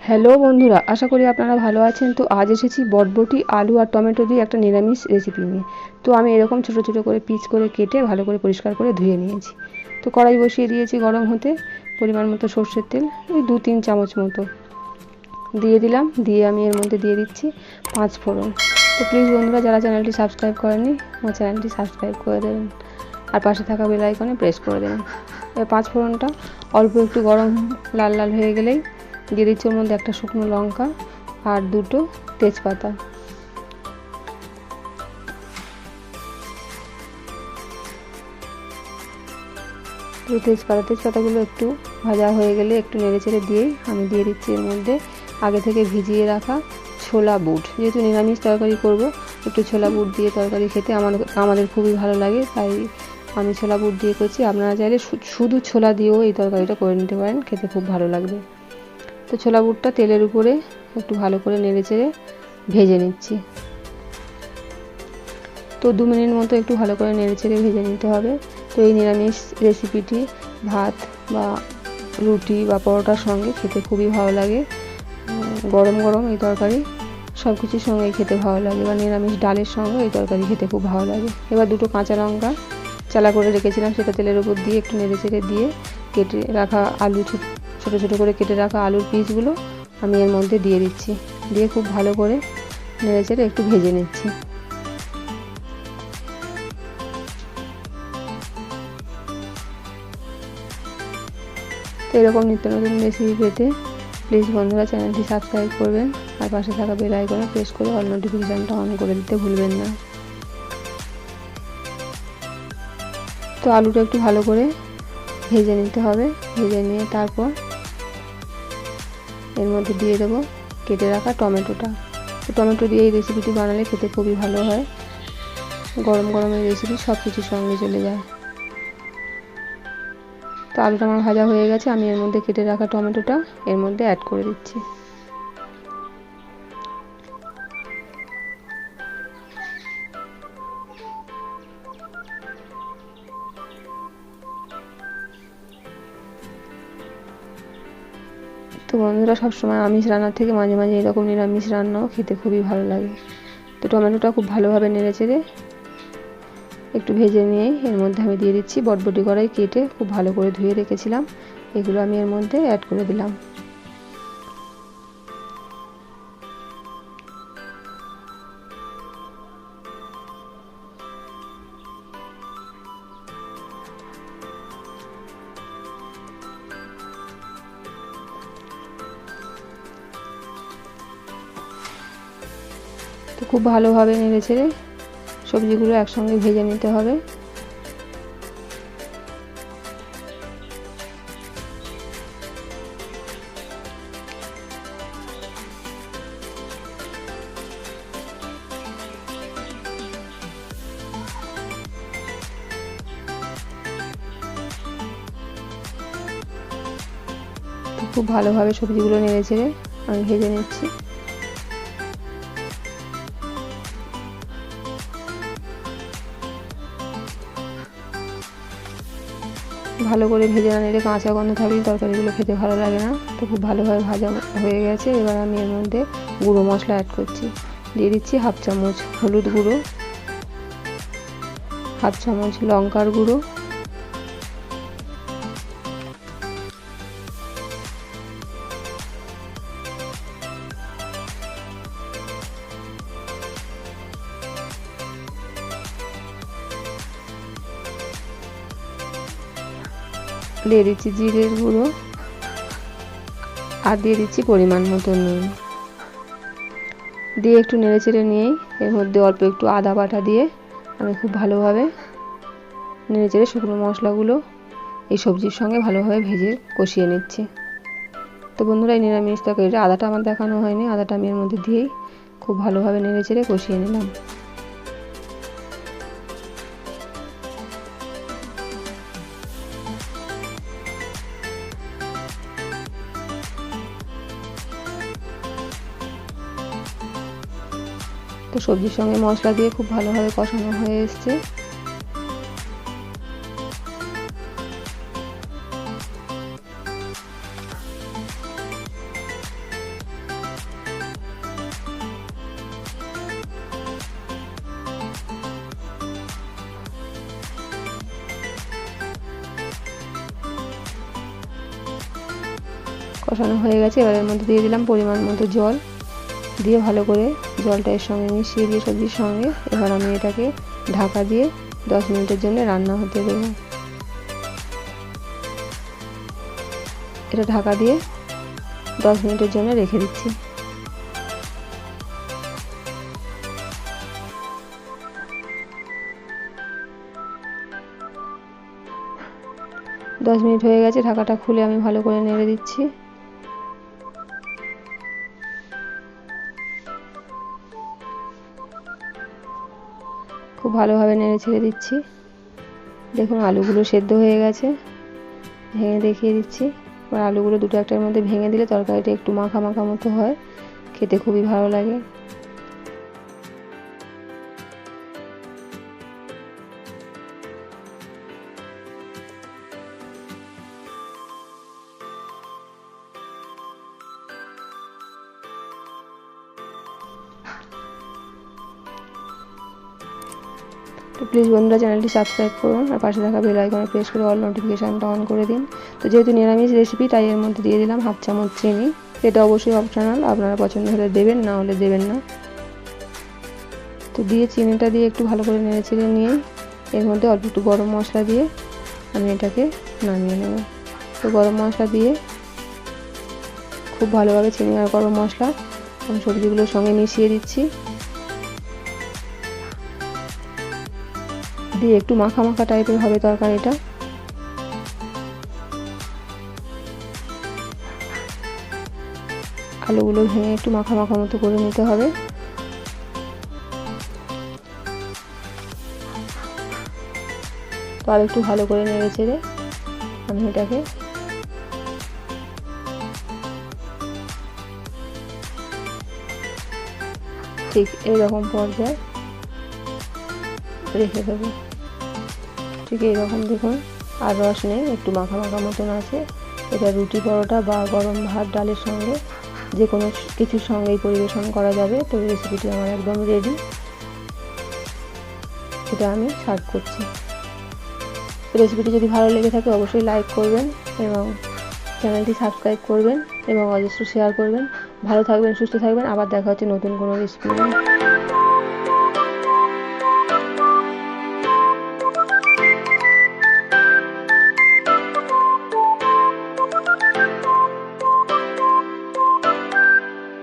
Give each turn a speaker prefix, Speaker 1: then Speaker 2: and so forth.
Speaker 1: Hello বন্ধুরা, আশা করি আপনারা ভালো আছেন। তো আজ এসেছি বটবটি আলু আর টমেটো দিয়ে একটা নিরামিষ রেসিপি নিয়ে। তো আমি এরকম ছোট ছোট করে পিস করে কেটে ভালো করে পরিষ্কার করে ধুয়ে নিয়েছি। তো কড়াই বসিয়ে দিয়েছি গরম হতে, পরিমাণ মতো সর্ষের তেল ওই 2-3 চামচ মতো দিয়ে দিলাম। দিয়ে আমি এর মধ্যে দিয়ে দিচ্ছি 5 ফোড়ন। তো প্লিজ বন্ধুরা, যারা চ্যানেলটি সাবস্ক্রাইব করেননি আমার চ্যানেলটি সাবস্ক্রাইব করে দেবেন আর পাশে থাকা বেল আইকনে প্রেস করে দেবেন। এই 5 ফোড়নটা অল্প একটু গরম লাল লাল হয়ে গেলেই দিয়ে দিচ্ছি ওর মধ্যে একটা শুকনো লঙ্কা আর 2টো তেজপাতা। তো তেজপাতাগুলো একটু ভাজা হয়ে গেলে একটু নেড়েচেড়ে দিয়েই আমি দিয়ে দিচ্ছি এর মধ্যে আগে থেকে ভিজিয়ে রাখা ছোলা বুট। যেহেতু নিরামিষ তরকারি করব, একটু ছোলা বুট দিয়ে তরকারি খেতে আমাদের খুবই ভালো লাগে, তাই আমি ছোলা বুট দিয়ে করছি। আপনারা চাইলে শুধু ছোলা দিয়েও এই তরকারিটা করে নিতে পারেন, খেতে খুব ভালো লাগবে। তো ছোলা বুটটা তেলের উপরে একটু ভালো করে নেড়েচেড়ে ভেজে নিচ্ছি। তো 2 মিনিট মতো একটু ভালো করে নেড়েচেড়ে ভেজে নিতে হবে। তো এই নিরামিষ রেসিপিটি ভাত বা রুটি বা পরোটার সঙ্গে খেতে খুবই ভালো লাগে। গরম গরম এই তরকারি সব কিছুর সঙ্গেই খেতে ভালো লাগে, বা নিরামিষ ডালের সঙ্গে এই তরকারি খেতে খুব ভালো লাগে। এবার 2টো কাঁচা লঙ্কা চালা করে রেখেছিলাম, সেটা তেলের উপর দিয়ে একটু নেড়েচেড়ে দিয়ে কেটে রাখা আলু ছোটো ছোটো করে কেটে রাখা আলুর পিসগুলো আমি এর মধ্যে দিয়ে দিচ্ছি। দিয়ে খুব ভালো করে নেড়েচেড়ে একটু ভেজে নিচ্ছি। তো এরকম নিত্য নতুন রেসিপি পেতে প্লিজ বন্ধুরা চ্যানেলটি সাবস্ক্রাইব করবেন আর পাশে থাকা বেল আইকনে প্রেস করে অল নোটিফিকেশানটা অন করে দিতে ভুলবেন না। তো আলুটা একটু ভালো করে ভেজে নিতে হবে। ভেজে নিয়ে তারপর এর মধ্যে দিয়ে দেবো কেটে রাখা টমেটোটা। তো টমেটো দিয়ে এই রেসিপিটি বানালে খেতে খুবই ভালো হয়। গরম গরম এই রেসিপি সব কিছুর সঙ্গে চলে যায়। তো আলুটা আমার ভাজা হয়ে গেছে, আমি এর মধ্যে কেটে রাখা টমেটোটা এর মধ্যে অ্যাড করে দিচ্ছি। তো বন্ধুরা, সবসময় আমিষ রান্নার থেকে মাঝে মাঝে এরকম নিরামিষ রান্নাও খেতে খুবই ভালো লাগে। তো টমেটোটা খুব ভালোভাবে নেড়েচেড়ে একটু ভেজে নিয়ে এর মধ্যে আমি দিয়ে দিচ্ছি বটবটি কড়াই কেটে খুব ভালো করে ধুয়ে রেখেছিলাম, এগুলো আমি এর মধ্যে অ্যাড করে দিলাম। তো খুব ভালোভাবে নেড়েচেড়ে সবজিগুলো একসঙ্গে ভেজে নিতে হবে। তো খুব ভালোভাবে সবজিগুলো নেড়েচেড়ে আমি ভেজে নিচ্ছি। ভালো করে ভেজে না নিলে কাঁচা গন্ধ থাকলে তরকারিগুলো খেতে ভালো লাগে না। তো খুব ভালোভাবে ভাজা হয়ে গেছে। এবার আমি এর মধ্যে গুঁড়ো মশলা অ্যাড করছি। দিয়ে দিচ্ছি 1/2 চামচ হলুদ গুঁড়ো, 1/2 চামচ লঙ্কার গুঁড়ো, দিয়ে দিচ্ছি জিরের গুঁড়ো আর দিয়ে দিচ্ছি পরিমাণ মতো নুন। দিয়ে একটু নেড়েচেড়ে নিয়েই এর মধ্যে অল্প একটু আদা বাটা দিয়ে আমি খুব ভালোভাবে নেড়েচেড়ে শুকনো মশলাগুলো এই সবজির সঙ্গে ভালোভাবে ভেজে কষিয়ে নিচ্ছি। তো বন্ধুরা, এই নিরামিষ তরকারিটা আদাটা আমার দেখানো হয়নি, আদাটা আমি এর মধ্যে দিয়েই খুব ভালোভাবে নেড়েচেড়ে কষিয়ে নিলাম। তো সবজির সঙ্গে মশলা দিয়ে খুব ভালোভাবে কষানো হয়ে এসছে। কষানো হয়ে গেছে। এবার এর মধ্যে দিয়ে দিলাম পরিমাণ মতো জল, দিয়ে ভালো করে জলটা এর সঙ্গে মিশিয়ে দিয়ে সবজির সঙ্গে এবার আমি এটাকে ঢাকা দিয়ে 10 মিনিটের জন্য রান্না হতে দেবো। এটা ঢাকা দিয়ে 10 মিনিটের জন্য রেখে দিচ্ছি। দশ মিনিট হয়ে গেছে, ঢাকাটা খুলে আমি ভালো করে নেড়ে দিচ্ছি। খুব ভালোভাবে নেড়ে ছেড়ে দিচ্ছি। দেখুন আলুগুলো সেদ্ধ হয়ে গেছে, ভেঙে দেখিয়ে দিচ্ছি। এবার আলুগুলো দুটো একটার মধ্যে ভেঙে দিলে তরকারিটা একটু মাখা মাখা মতো হয়, খেতে খুবই ভালো লাগে। তো প্লিজ বন্ধুরা চ্যানেলটি সাবস্ক্রাইব করুন আর পাশে থাকা বেল আইকনে প্রেস করে অল নোটিফিকেশানটা অন করে দিন। তো যেহেতু নিরামিষ রেসিপি তাই এর মধ্যে দিয়ে দিলাম 1/2 চামচ চিনি। এটা অবশ্যই অপশনাল, আপনারা পছন্দ হলে দেবেন, না হলে দেবেন না। তো দিয়ে চিনিটা দিয়ে একটু ভালো করে নেড়ে চেড়ে নিয়ে এর মধ্যে অল্প একটু গরম মশলা দিয়ে আমি এটাকে নামিয়ে নেব। তো গরম মশলা দিয়ে খুব ভালোভাবে চিনি আর গরম মশলা আমি সবজিগুলোর সঙ্গে মিশিয়ে দিচ্ছি, দিয়ে একটু মাখা মাখা টাইপের হবে তরকারিটা। আলুগুলো ভেঙে একটু মাখা মাখা মতো করে নিতে হবে। তো আর একটু ভালো করে নেড়ে চেড়ে আমি এটাকে ঠিক এইরকম পর্যায়ে রেখে দেবো। ঠিক এইরকম দেখুন, আর রস নেই, একটু মাখা মাখা মতন আছে। এটা রুটি, পরোটা বা গরম ভাত, ডালের সঙ্গে যে কোনো কিছুর সঙ্গেই পরিবেশন করা যাবে। তো রেসিপিটি আমার একদম রেডি, এটা আমি সার্ভ করছি। রেসিপিটি যদি ভালো লেগে থাকে অবশ্যই লাইক করবেন এবং চ্যানেলটি সাবস্ক্রাইব করবেন এবং অজস্র শেয়ার করবেন। ভালো থাকবেন, সুস্থ থাকবেন। আবার দেখা হচ্ছে নতুন কোনো রেসিপি নিয়ে।